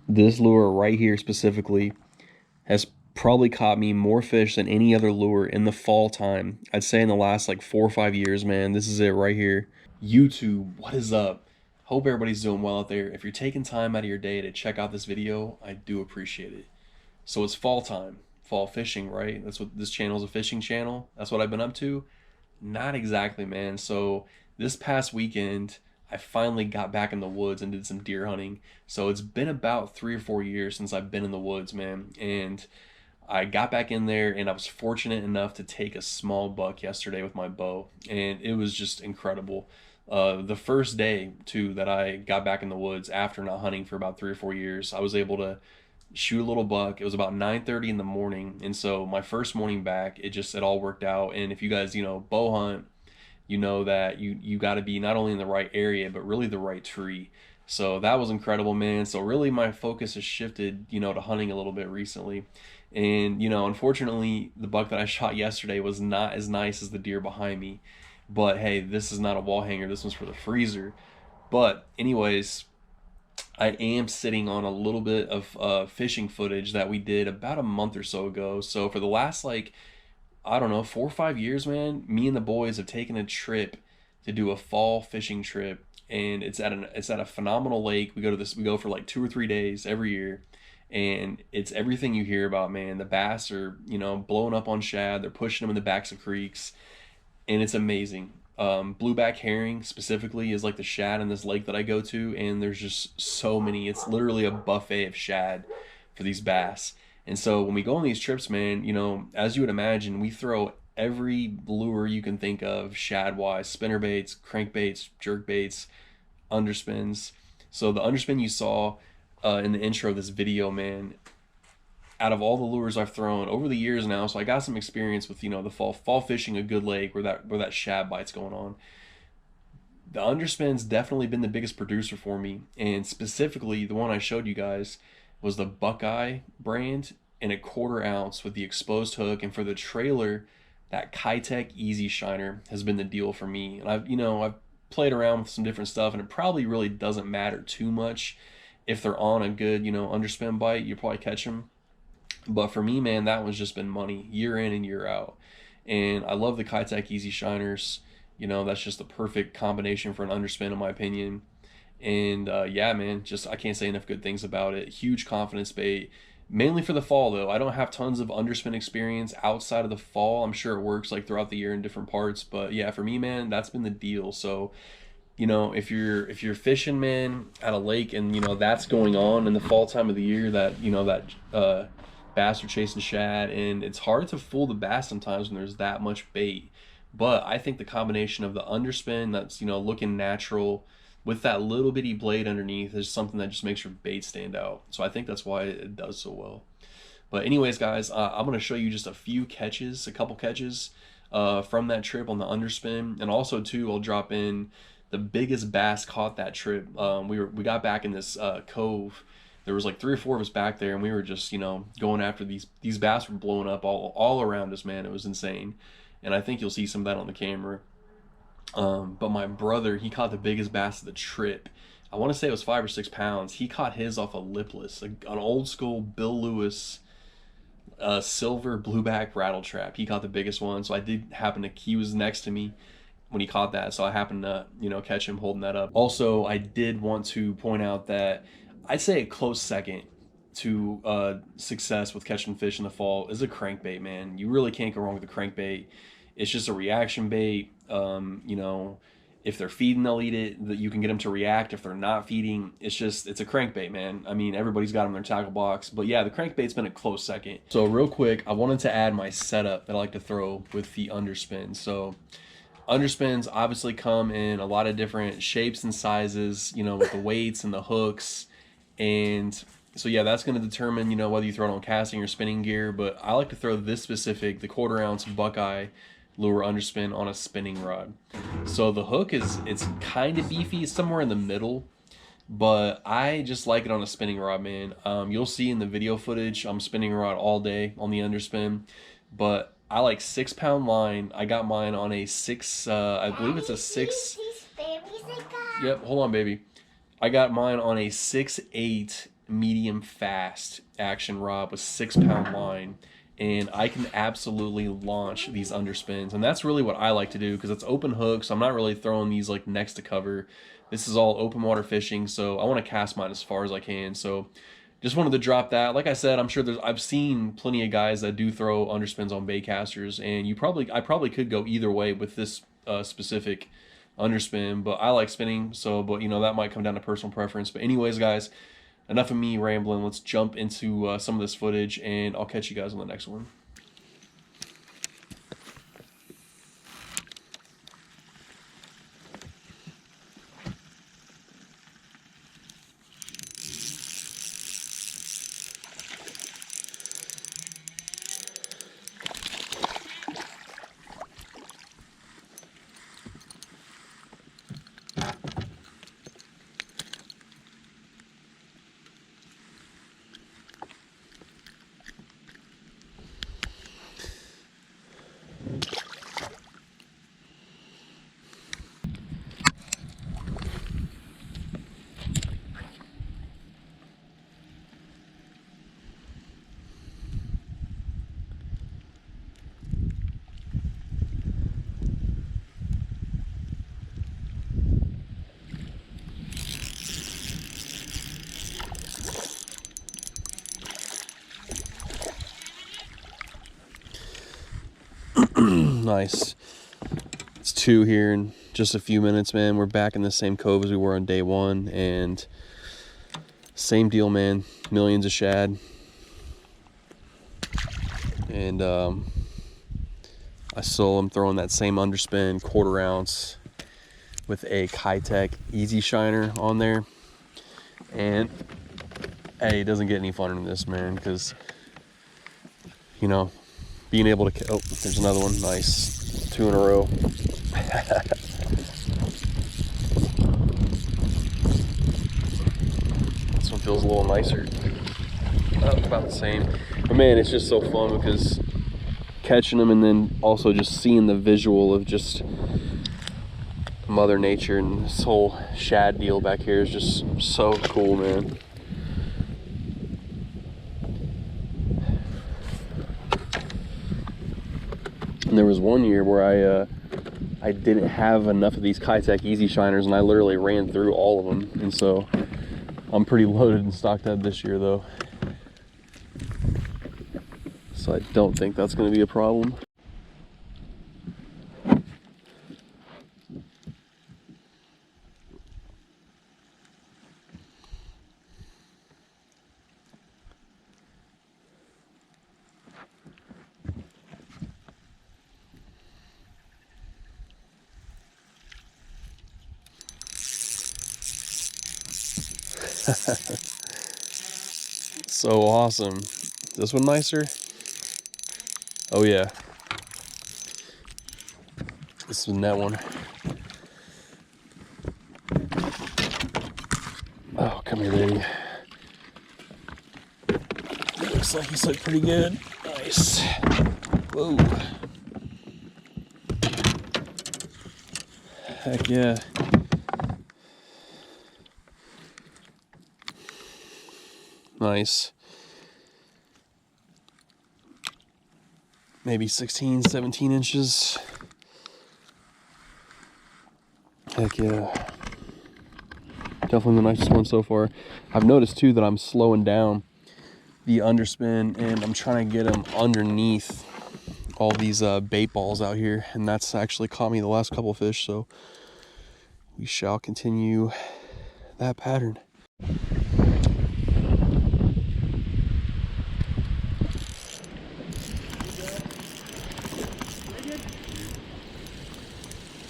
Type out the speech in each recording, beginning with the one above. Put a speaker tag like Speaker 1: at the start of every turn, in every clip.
Speaker 1: This lure right here specifically has probably caught me more fish than any other lure in the fall time. I'd say in the last like 4 or 5 years, man. This is it right here. YouTube, what is up? Hope everybody's doing well out there. If you're taking time out of your day to check out this video, I do appreciate it. So it's fall time, fall fishing, right? That's what this channel is, a fishing channel. That's what I've been up to. Not exactly, man. So this past weekend, I finally got back in the woods and did some deer hunting. So it's been about 3 or 4 years since I've been in the woods, man. And I got back in there and I was fortunate enough to take a small buck yesterday with my bow. And it was just incredible. The first day, too, that I got back in the woods after not hunting for about 3 or 4 years, I was able to shoot a little buck. It was about 9:30 in the morning, and so my first morning back, it all worked out. And if you guys bow hunt, you know that you got to be not only in the right area but really the right tree. So that was incredible, man. So really my focus has shifted, to hunting a little bit recently. And unfortunately, the buck that I shot yesterday was not as nice as the deer behind me. But hey, this is not a wall hanger. This one's for the freezer. But anyways, I am sitting on a little bit of fishing footage that we did about a month or so ago. So for the last, like, I don't know, 4 or 5 years, man, me and the boys have taken a trip to do a fall fishing trip, and it's at a phenomenal lake. We go for like 2 or 3 days every year, and it's everything you hear about, man. The bass are blowing up on shad. They're pushing them in the backs of creeks, and it's amazing. Blueback herring specifically is like the shad in this lake that I go to, and there's just so many. It's literally a buffet of shad for these bass. And so when we go on these trips, man, as you would imagine, we throw every lure you can think of, shad wise, spinner baits, crankbaits, jerk baits, underspins. So the underspin you saw in the intro of this video, man, out of all the lures I've thrown over the years now, so I got some experience with the fall fishing a good lake where that shad bite's going on. The underspin's definitely been the biggest producer for me, and specifically the one I showed you guys was the Buckeye brand in a 1/4 ounce with the exposed hook, and for the trailer, that Kitech Easy Shiner has been the deal for me. And I've played around with some different stuff, and it probably really doesn't matter too much if they're on a good underspin bite. You probably catch them, but for me, man, that one's just been money year in and year out. And I love the Kitech Easy Shiners. That's just the perfect combination for an underspin, in my opinion. And yeah, man, just I can't say enough good things about it. Huge confidence bait. Mainly for the fall, though. I don't have tons of underspin experience outside of the fall. I'm sure it works like throughout the year in different parts. But yeah, for me, man, that's been the deal. So if you're fishing, man, at a lake, and that's going on in the fall time of the year, that bass are chasing shad, and it's hard to fool the bass sometimes when there's that much bait. But I think the combination of the underspin that's looking natural with that little bitty blade underneath is something that just makes your bait stand out. So I think that's why it does so well. But anyways, guys, I'm gonna show you just a couple catches from that trip on the underspin, and also too, I'll drop in the biggest bass caught that trip. We got back in this cove. There was like 3 or 4 of us back there, and we were just going after these bass were blowing up all around us, man. It was insane, and I think you'll see some of that on the camera. But my brother, he caught the biggest bass of the trip. I want to say it was 5 or 6 pounds. He caught his off a lipless, an old school Bill Lewis silver blueback rattle trap. He caught the biggest one, so I did happen to. He was next to me when he caught that, so I happened to catch him holding that up. Also, I did want to point out that I'd say a close second to success with catching fish in the fall is a crankbait, man. You really can't go wrong with a crankbait. It's just a reaction bait. If they're feeding, they'll eat it. That you can get them to react. If they're not feeding, it's a crankbait, man. I mean, everybody's got them in their tackle box, but yeah, the crankbait's been a close second. So real quick, I wanted to add my setup that I like to throw with the underspin. So underspins obviously come in a lot of different shapes and sizes, with the weights and the hooks, and so yeah, that's going to determine whether you throw it on casting or spinning gear. But I like to throw this specific, the 1/4 ounce Buckeye lure underspin on a spinning rod. So the hook it's kind of beefy, it's somewhere in the middle, but I just like it on a spinning rod, man. You'll see in the video footage I'm spinning a rod all day on the underspin, but I like 6 pound line. I got mine on a six. I believe it's a six. Yep. Hold on, baby. I got mine on a 6/8 medium fast action rod with 6-pound line, and I can absolutely launch these underspins. And that's really what I like to do, because it's open hook, so I'm not really throwing these like next to cover. This is all open water fishing, so I want to cast mine as far as I can. So just wanted to drop that. Like I said, I'm sure I've seen plenty of guys that do throw underspins on baitcasters, and I probably could go either way with this specific underspin, but I like spinning. So, but you know, that might come down to personal preference. But anyways, guys, enough of me rambling. Let's jump into some of this footage, and I'll catch you guys on the next one. Nice. It's 2 here in just a few minutes, man. We're back in the same cove as we were on day 1, and same deal, man. Millions of shad. And I still am throwing that same underspin 1/4 ounce with a Keitech Easy Shiner on there. And hey, it doesn't get any funner than this, man, because, you know, being able to, oh, there's another one. Nice. 2 in a row. This one feels a little nicer. About the same. But man, it's just so fun because catching them and then also just seeing the visual of just Mother Nature and this whole shad deal back here is just so cool, man. And there was one year where I didn't have enough of these Keitech Easy Shiners, and I literally ran through all of them. And so I'm pretty loaded and stocked up this year, though. So I don't think that's going to be a problem. So awesome. This one nicer? Oh yeah. This is that one. Oh, come here, baby. Looks like he's pretty good. Nice. Whoa. Heck yeah. Nice. Maybe 16, 17 inches. Heck yeah. Definitely the nicest one so far. I've noticed too that I'm slowing down the underspin, and I'm trying to get them underneath all these bait balls out here, and that's actually caught me the last couple fish, so we shall continue that pattern.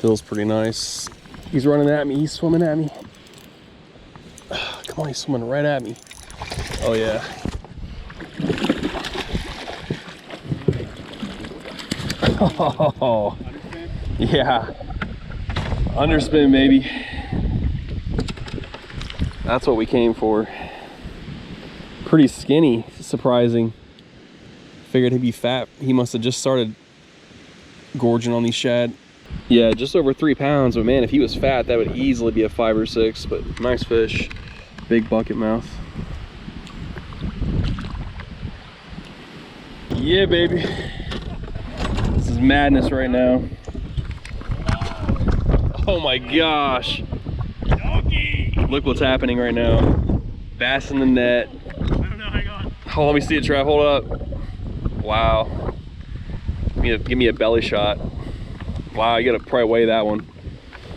Speaker 1: Feels pretty nice. He's running at me. He's swimming at me. Come on, he's swimming right at me. Oh yeah. Oh, yeah. Underspin, baby. That's what we came for. Pretty skinny, surprising. Figured he'd be fat. He must have just started gorging on these shad. Yeah, just over 3 pounds, but man, if he was fat, that would easily be a 5 or 6, but nice fish. Big bucket mouth. Yeah, baby. This is madness right now. Oh my gosh. Look what's happening right now. Bass in the net.
Speaker 2: I don't know, hang on.
Speaker 1: Oh, let me see it, Trav. Hold up. Wow. Give me a belly shot. Wow, you gotta probably weigh that one.